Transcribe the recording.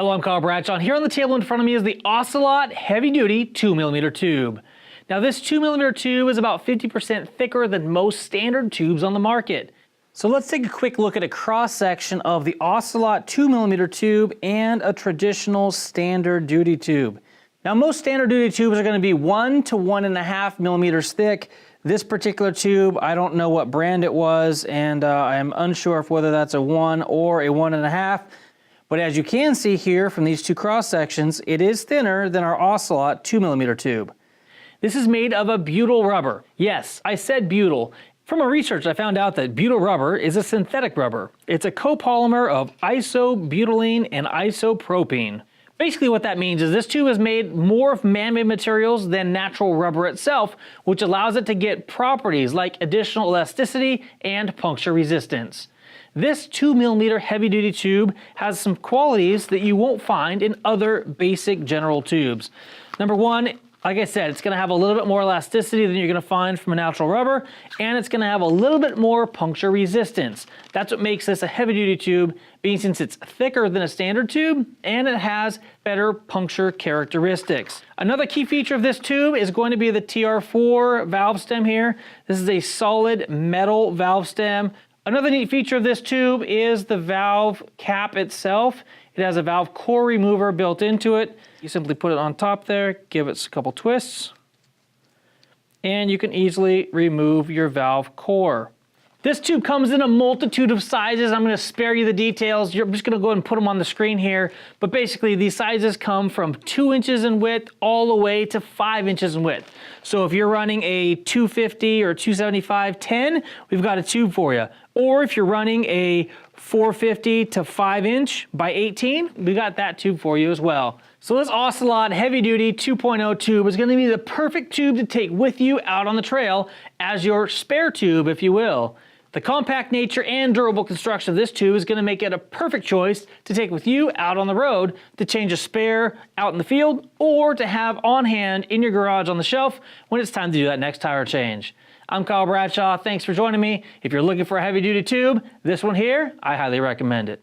Hello, I'm Kyle Bradshaw, and here on the table in front of me is the Ocelot Heavy Duty 2mm tube. Now this 2mm tube is about 50% thicker than most standard tubes on the market. So let's take a quick look at a cross section of the Ocelot 2mm tube and a traditional standard duty tube. Now most standard duty tubes are going to be 1 to 1.5 millimeters thick. This particular tube, I don't know what brand it was, and I am unsure of whether that's a 1 or a 1.5. But as you can see here from these two cross sections, it is thinner than our Ocelot 2mm tube. This is made of a butyl-rubber. Yes, I said butyl. From my research, I found out that butyl-rubber is a synthetic rubber. It's a copolymer of isobutylene and isopropene. Basically what that means is this tube is made more of man-made materials than natural rubber itself, which allows it to get properties like additional elasticity and puncture resistance. This 2mm heavy-duty tube has some qualities that you won't find in other basic general tubes. Number one, like I said, it's going to have a little bit more elasticity than you're going to find from a natural rubber, and it's going to have a little bit more puncture resistance. That's what makes this a heavy-duty tube, being since it's thicker than a standard tube, and it has better puncture characteristics. Another key feature of this tube is going to be the TR4 valve stem here. This is a solid metal valve stem. Another neat feature of this tube is the valve cap itself. It has a valve core remover built into it. You simply put it on top there, give it a couple twists, and you can easily remove your valve core. This tube comes in a multitude of sizes. I'm going to spare you the details. I'm just going to go ahead and put them on the screen here. But basically, these sizes come from 2 inches in width all the way to 5 inches in width. So if you're running a 250 or 275 10, we've got a tube for you. Or if you're running a 450 to 5 inch by 18, we got that tube for you as well. So this Ocelot Heavy Duty 2.0 tube is going to be the perfect tube to take with you out on the trail as your spare tube, if you will. The compact nature and durable construction of this tube is going to make it a perfect choice to take with you out on the road to change a spare out in the field or to have on hand in your garage on the shelf when it's time to do that next tire change. I'm Kyle Bradshaw. Thanks for joining me. If you're looking for a heavy duty tube, this one here, I highly recommend it.